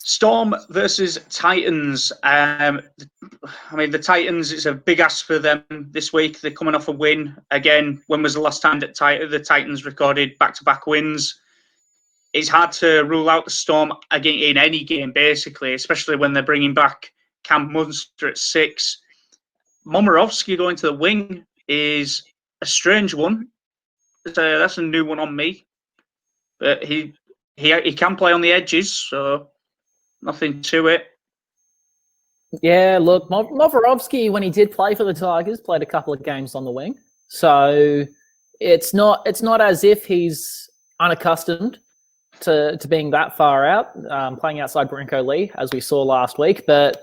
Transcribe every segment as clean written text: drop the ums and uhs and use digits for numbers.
Storm versus Titans. The Titans, it's a big ask for them this week. They're coming off a win. Again, when was the last time that the Titans recorded back-to-back wins? It's hard to rule out the Storm again in any game, basically, especially when they're bringing back Cam Munster at 6. Momirovski going to the wing is a strange one. That's a new one on me. But he can play on the edges, so nothing to it. Yeah, look, Momirovski, when he did play for the Tigers, played a couple of games on the wing. So it's not as if he's unaccustomed to being that far out, playing outside Brinko Lee, as we saw last week. But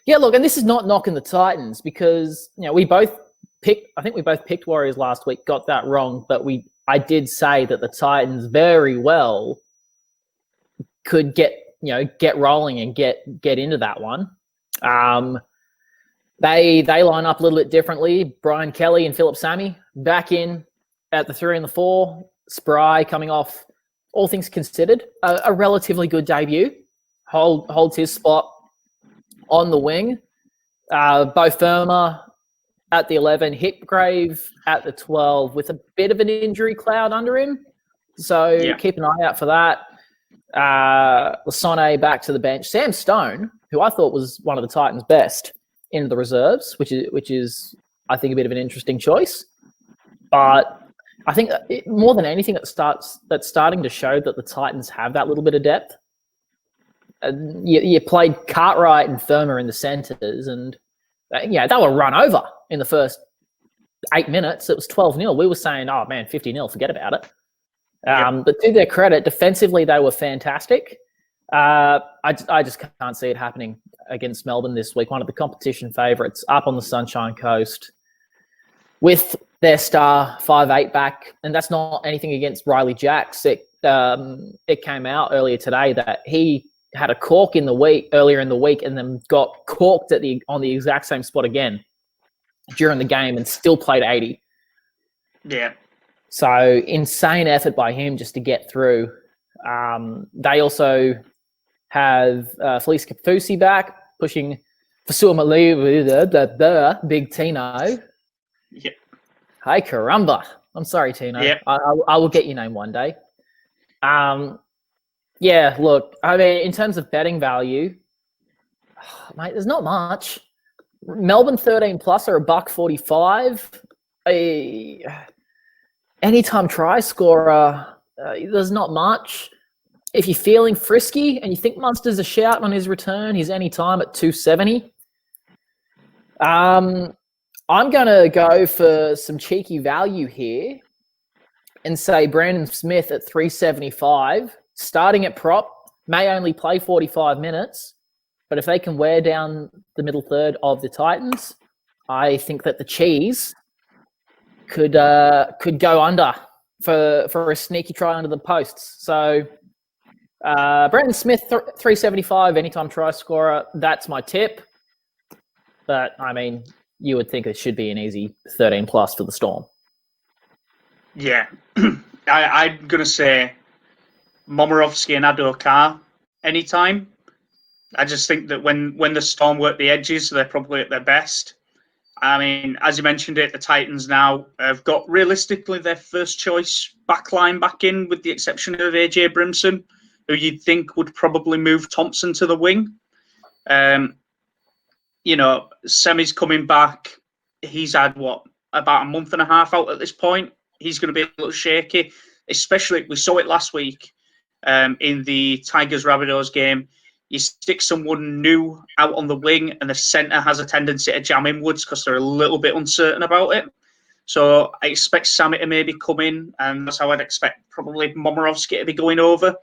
yeah, look, and this is not knocking the Titans because we both picked Warriors last week, got that wrong, but I did say that the Titans very well could get rolling and get into that one. They line up a little bit differently. Brian Kelly and Philip Sammy back in at the 3 and the 4. Spry coming off, all things considered, a relatively good debut. Holds his spot on the wing. Bo Firma at the 11, Hipgrave at the 12 with a bit of an injury cloud under him. So Keep an eye out for that. Lasone back to the bench. Sam Stone, who I thought was one of the Titans' best, into the reserves, which is I think a bit of an interesting choice. But I think more than anything, that's starting to show that the Titans have that little bit of depth. You played Cartwright and Firma in the centres, and they were run over in the first 8 minutes. It was 12-0. We were saying, oh man, 50-0, forget about it. But to their credit, defensively they were fantastic. I just can't see it happening against Melbourne this week. One of the competition favourites up on the Sunshine Coast with their star 5'8" back, and that's not anything against Riley Jacks. It came out earlier today that he had a cork earlier in the week and then got corked on the exact same spot again during the game and still played 80. Yeah. So insane effort by him just to get through. They also have Felice Kafusi back, pushing Fasua Malibu, Big Tino. Yep. Hey, caramba. I'm sorry, Tino. Yep. I will get your name one day. Yeah, look, I mean, in terms of betting value, mate, there's not much. Melbourne 13 plus are $1.45. Anytime try scorer, there's not much. If you're feeling frisky and you think Munster's a shout on his return, he's anytime at $2.70. I'm going to go for some cheeky value here and say Brandon Smith at $3.75. Starting at prop, may only play 45 minutes, but if they can wear down the middle third of the Titans, I think that the Cheese could go under for a sneaky try under the posts. So Brandon Smith, $3.75, anytime try scorer. That's my tip. But, I mean, you would think it should be an easy 13 plus for the Storm. Yeah. I'm going to say Momirovski and Adokar anytime. I just think that when the Storm work the edges, they're probably at their best. I mean, as you mentioned it, the Titans now have got realistically their first choice backline back in, with the exception of AJ Brimson, who you'd think would probably move Thompson to the wing. Semi's coming back. He's had, about a month and a half out at this point. He's going to be a little shaky, especially, we saw it last week in the Tigers-Rabbitohs game. You stick someone new out on the wing and the centre has a tendency to jam inwards because they're a little bit uncertain about it. So I expect Sammy to maybe come in, and that's how I'd expect probably Momirovski to be going over.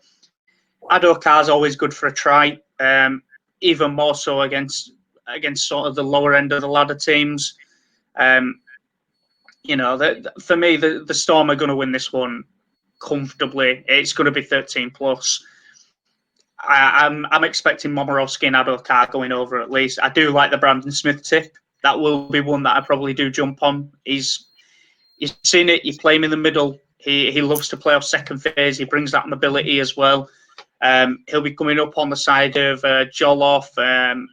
Adokar's always good for a try, even more so against sort of the lower end of the ladder teams. For me, the Storm are going to win this one comfortably. It's going to be 13 plus. I'm expecting Momirovski and Adokar going over at least. I do like the Brandon Smith tip. That will be one that I probably do jump on. You've seen it. You play him in the middle. He loves to play off second phase. He brings that mobility as well. He'll be coming up on the side of Jolliffe and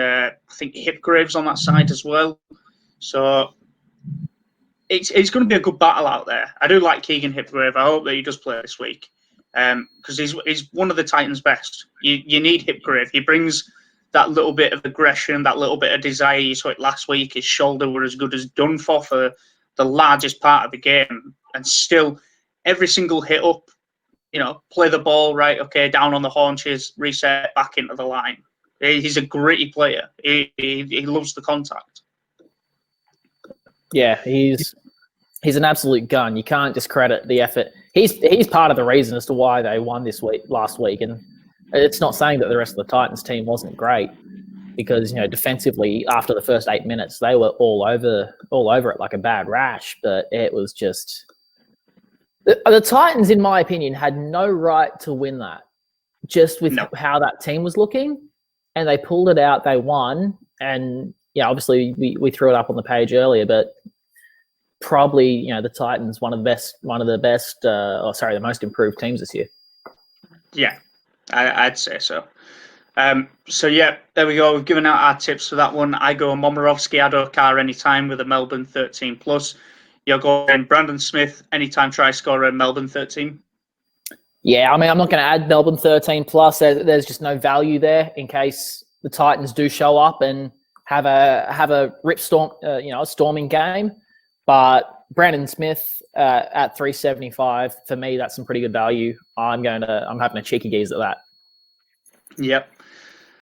I think Hipgraves on that side as well. So it's going to be a good battle out there. I do like Keegan Hipgrave. I hope that he does play this week because he's one of the Titans' best. You need Hipgrave. He brings that little bit of aggression, that little bit of desire. You saw it last week. His shoulder were as good as done for the largest part of the game. And still, every single hit up, play the ball right, okay, down on the haunches, reset back into the line. He's a gritty player. He loves the contact. Yeah, he's an absolute gun. You can't discredit the effort. He's part of the reason as to why they won last week. And it's not saying that the rest of the Titans team wasn't great, because defensively after the first 8 minutes they were all over it like a bad rash. But it was just the Titans, in my opinion, had no right to win that, just with how that team was looking, and they pulled it out. They won, and obviously we threw it up on the page earlier, but probably the Titans the most improved teams this year. Yeah, I'd say so. So yeah, there we go. We've given out our tips for that one. I go Momirovski, Adokar anytime with a Melbourne 13+. You're going Brandon Smith anytime try scorer, Melbourne 13. Yeah, I mean, I'm not going to add Melbourne 13+. There's just no value there in case the Titans do show up and have a a storming game. But Brandon Smith at 375, for me, that's some pretty good value. I'm having a cheeky geeze at that. Yep.